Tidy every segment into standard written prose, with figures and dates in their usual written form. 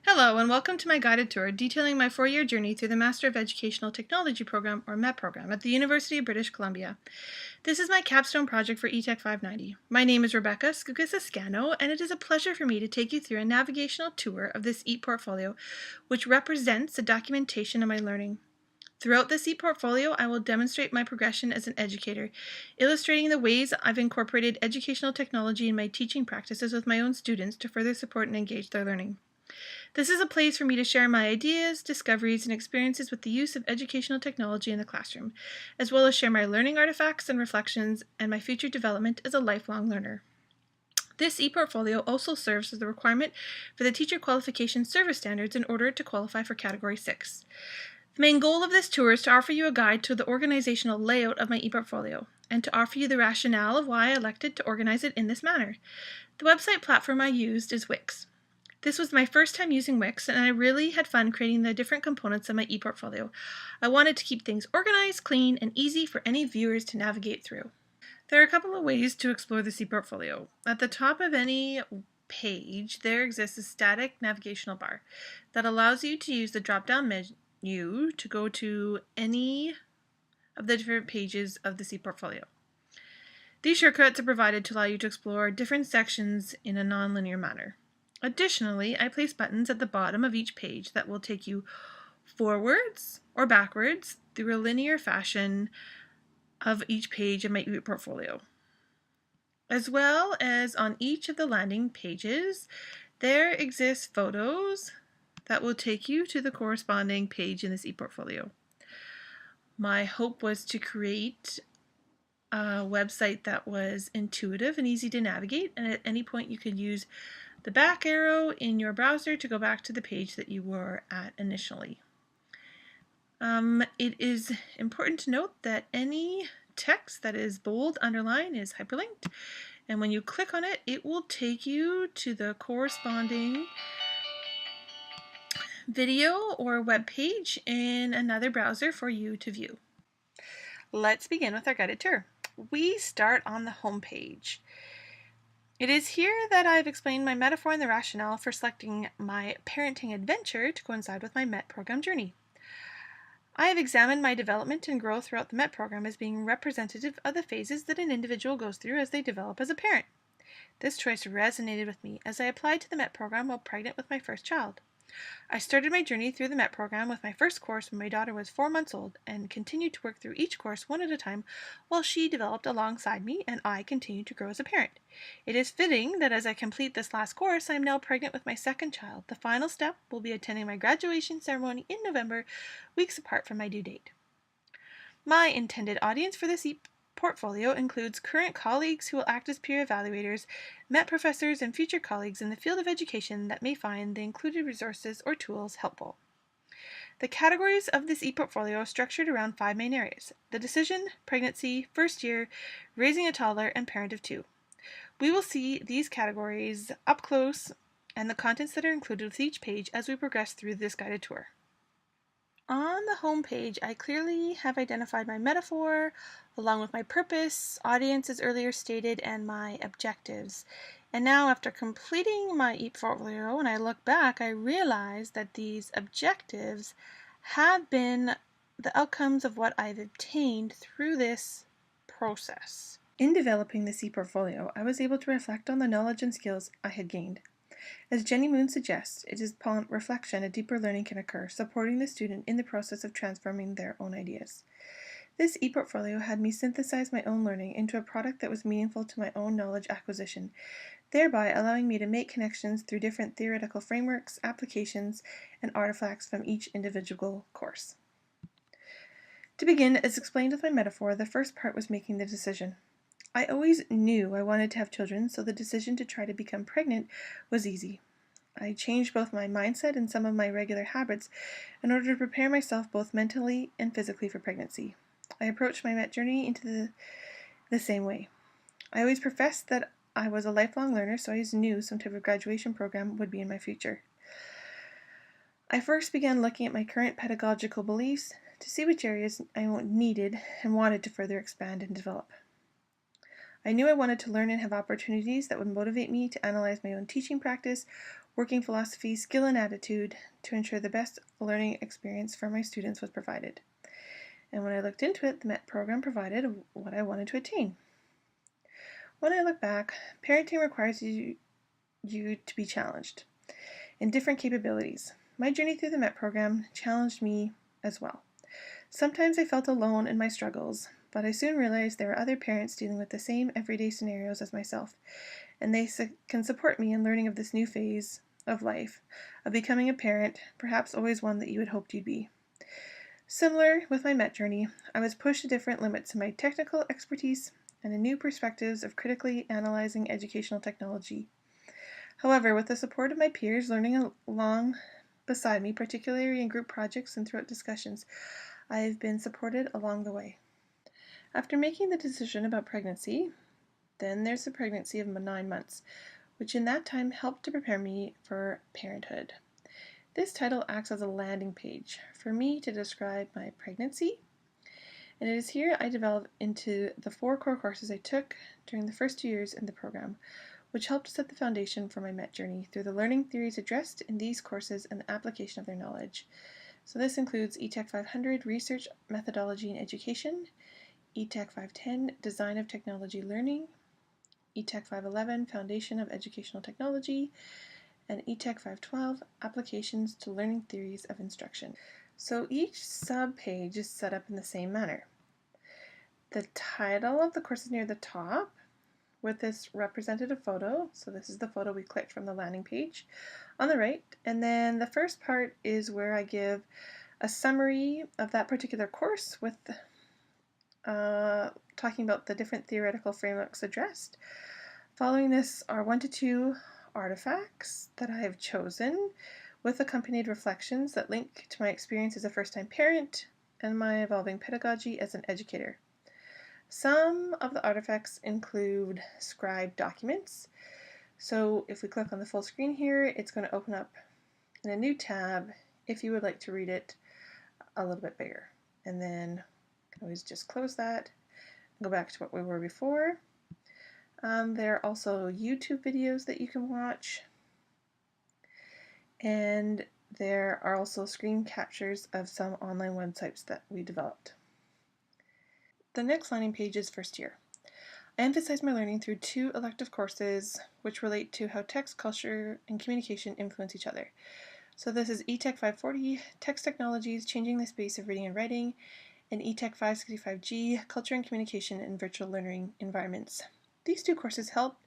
Hello, and welcome to my guided tour detailing my 4-year journey through the Master of Educational Technology program, or MET program, at the University of British Columbia. This is my capstone project for eTech 590. My name is Rebecca Skugis-Ascano, and it is a pleasure for me to take you through a navigational tour of this ePortfolio, which represents the documentation of my learning. Throughout this ePortfolio, I will demonstrate my progression as an educator, illustrating the ways I've incorporated educational technology in my teaching practices with my own students to further support and engage their learning. This is a place for me to share my ideas, discoveries, and experiences with the use of educational technology in the classroom, as well as share my learning artifacts and reflections and my future development as a lifelong learner. This ePortfolio also serves as the requirement for the Teacher Qualification Service Standards in order to qualify for Category 6. The main goal of this tour is to offer you a guide to the organizational layout of my ePortfolio, and to offer you the rationale of why I elected to organize it in this manner. The website platform I used is Wix. This was my first time using Wix, and I really had fun creating the different components of my ePortfolio. I wanted to keep things organized, clean, and easy for any viewers to navigate through. There are a couple of ways to explore this ePortfolio. At the top of any page, there exists a static navigational bar that allows you to use the drop-down menu to go to any of the different pages of this ePortfolio. These shortcuts are provided to allow you to explore different sections in a non-linear manner. Additionally, I place buttons at the bottom of each page that will take you forwards or backwards through a linear fashion of each page of my ePortfolio. As well as on each of the landing pages, there exist photos that will take you to the corresponding page in this ePortfolio. My hope was to create a website that was intuitive and easy to navigate, and at any point you could use the back arrow in your browser to go back to the page that you were at initially. It is important to note that any text that is bold, underlined, is hyperlinked, and when you click on it, it will take you to the corresponding video or web page in another browser for you to view. Let's begin with our guided tour. We start on the home page. It is here that I've explained my metaphor and the rationale for selecting my parenting adventure to coincide with my MET program journey. I have examined my development and growth throughout the MET program as being representative of the phases that an individual goes through as they develop as a parent. This choice resonated with me as I applied to the MET program while pregnant with my first child. I started my journey through the MET program with my first course when my daughter was 4 months old, and continued to work through each course one at a time while she developed alongside me and I continued to grow as a parent. It is fitting that as I complete this last course, I am now pregnant with my second child. The final step will be attending my graduation ceremony in November, weeks apart from my due date. My intended audience for this portfolio includes current colleagues who will act as peer evaluators, MET professors, and future colleagues in the field of education that may find the included resources or tools helpful. The categories of this ePortfolio are structured around 5 main areas: the decision, pregnancy, first year, raising a toddler, and parent of 2. We will see these categories up close and the contents that are included with each page as we progress through this guided tour. On the home page, I clearly have identified my metaphor, along with my purpose, audience as earlier stated, and my objectives. And now, after completing my ePortfolio, when I look back, I realize that these objectives have been the outcomes of what I've obtained through this process. In developing this ePortfolio, I was able to reflect on the knowledge and skills I had gained. As Jenny Moon suggests, it is upon reflection a deeper learning can occur, supporting the student in the process of transforming their own ideas. This ePortfolio had me synthesize my own learning into a product that was meaningful to my own knowledge acquisition, thereby allowing me to make connections through different theoretical frameworks, applications, and artifacts from each individual course. To begin, as explained with my metaphor, the first part was making the decision. I always knew I wanted to have children, so the decision to try to become pregnant was easy. I changed both my mindset and some of my regular habits in order to prepare myself both mentally and physically for pregnancy. I approached my MET journey into the same way. I always professed that I was a lifelong learner, so I always knew some type of graduation program would be in my future. I first began looking at my current pedagogical beliefs to see which areas I needed and wanted to further expand and develop. I knew I wanted to learn and have opportunities that would motivate me to analyze my own teaching practice, working philosophy, skill, and attitude to ensure the best learning experience for my students was provided. And when I looked into it, the MET program provided what I wanted to attain. When I look back, parenting requires you to be challenged in different capabilities. My journey through the MET program challenged me as well. Sometimes I felt alone in my struggles, but I soon realized there were other parents dealing with the same everyday scenarios as myself, and they can support me in learning of this new phase of life, of becoming a parent, perhaps always one that you had hoped you'd be. Similar with my MET journey, I was pushed to different limits in my technical expertise and in new perspectives of critically analyzing educational technology. However, with the support of my peers learning along beside me, particularly in group projects and throughout discussions, I have been supported along the way. After making the decision about pregnancy, then there's the pregnancy of 9 months, which in that time helped to prepare me for parenthood. This title acts as a landing page for me to describe my pregnancy, and it is here I develop into the 4 core courses I took during the first 2 years in the program, which helped set the foundation for my MET journey through the learning theories addressed in these courses and the application of their knowledge. So this includes ETech 500, Research, Methodology, and Education, ETech 510, Design of Technology Learning, ETech 511, Foundation of Educational Technology, and ETech 512, Applications to Learning Theories of Instruction. So each sub-page is set up in the same manner. The title of the course is near the top with this representative photo. So this is the photo we clicked from the landing page on the right. And then the first part is where I give a summary of that particular course with talking about the different theoretical frameworks addressed. Following this are 1 to 2 artifacts that I have chosen with accompanied reflections that link to my experience as a first-time parent and my evolving pedagogy as an educator. Some of the artifacts include scribed documents. So if we click on the full screen here, it's going to open up in a new tab if you would like to read it a little bit bigger. And then you can always just close that and go back to what we were before. There are also YouTube videos that you can watch. And there are also screen captures of some online websites that we developed. The next landing page is first year. I emphasize my learning through 2 elective courses which relate to how text, culture, and communication influence each other. So this is ETech 540, Text Technologies, Changing the Space of Reading and Writing, and ETech 565G, Culture and Communication in Virtual Learning Environments. These 2 courses helped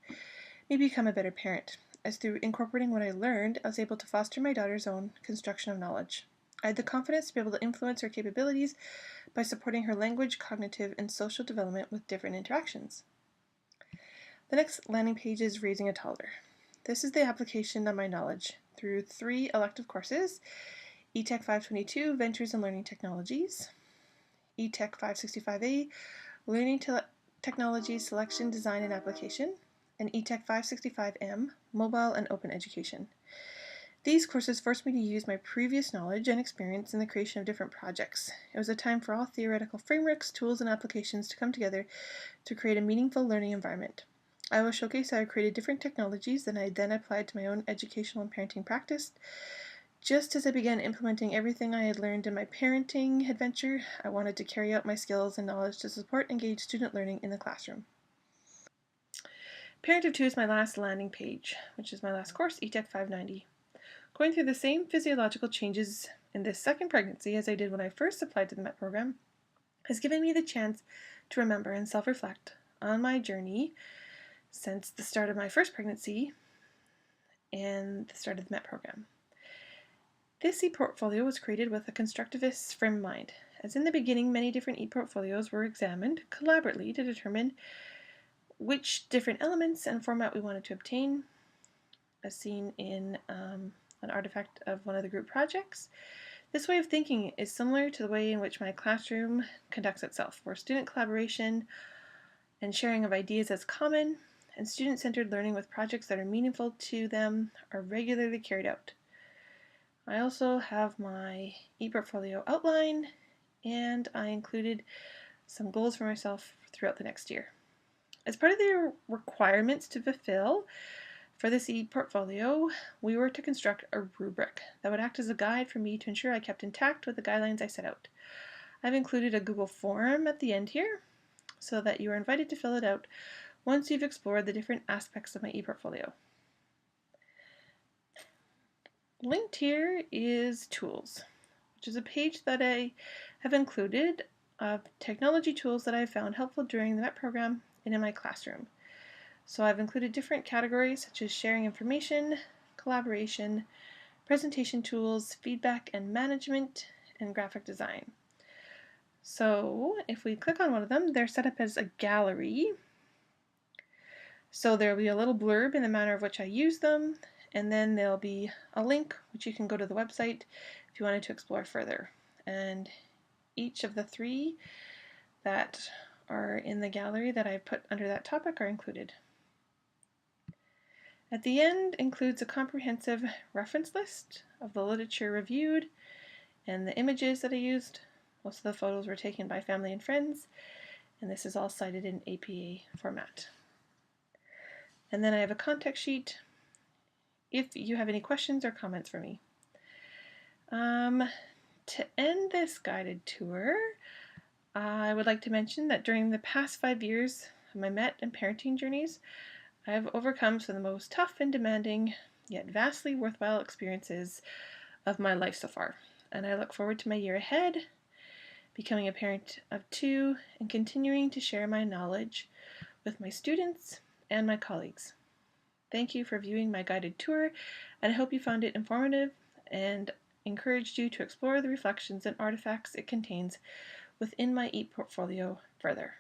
me become a better parent, as through incorporating what I learned, I was able to foster my daughter's own construction of knowledge. I had the confidence to be able to influence her capabilities by supporting her language, cognitive, and social development with different interactions. The next landing page is Raising a Toddler. This is the application of my knowledge through 3 elective courses: ETech 522, Ventures in Learning Technologies, ETech 565A, Learning Technology Selection, Design, and Application, and ETech 565M, Mobile and Open Education. These courses forced me to use my previous knowledge and experience in the creation of different projects. It was a time for all theoretical frameworks, tools, and applications to come together to create a meaningful learning environment. I will showcase how I created different technologies that I then applied to my own educational and parenting practice. Just as I began implementing everything I had learned in my parenting adventure, I wanted to carry out my skills and knowledge to support engaged student learning in the classroom. Parent of 2 is my last landing page, which is my last course, ETech 590. Going through the same physiological changes in this second pregnancy as I did when I first applied to the MET program has given me the chance to remember and self-reflect on my journey since the start of my first pregnancy and the start of the MET program. This e-portfolio was created with a constructivist frame of mind. As in the beginning, many different e-portfolios were examined collaboratively to determine which different elements and format we wanted to obtain, as seen in an artifact of one of the group projects. This way of thinking is similar to the way in which my classroom conducts itself, where student collaboration and sharing of ideas is common, and student-centered learning with projects that are meaningful to them are regularly carried out. I also have my e-portfolio outline, and I included some goals for myself throughout the next year. As part of the requirements to fulfill For this e-portfolio, we were to construct a rubric that would act as a guide for me to ensure I kept intact with the guidelines I set out. I've included a Google form at the end here so that you are invited to fill it out once you've explored the different aspects of my e-portfolio. Linked here is Tools, which is a page that I have included of technology tools that I've found helpful during the MET program and in my classroom. So I've included different categories such as sharing information, collaboration, presentation tools, feedback and management, and graphic design. So if we click on one of them, they're set up as a gallery. So there'll be a little blurb in the manner of which I use them, and then there'll be a link which you can go to the website if you wanted to explore further. And each of the 3 that are in the gallery that I've put under that topic are included. At the end includes a comprehensive reference list of the literature reviewed and the images that I used. Most of the photos were taken by family and friends, and this is all cited in APA format. And then I have a contact sheet if you have any questions or comments for me. To end this guided tour, I would like to mention that during the past 5 years of my MET and parenting journeys, I have overcome some of the most tough and demanding, yet vastly worthwhile experiences of my life so far. And I look forward to my year ahead, becoming a parent of 2, and continuing to share my knowledge with my students and my colleagues. Thank you for viewing my guided tour, and I hope you found it informative and encouraged you to explore the reflections and artifacts it contains within my e-portfolio further.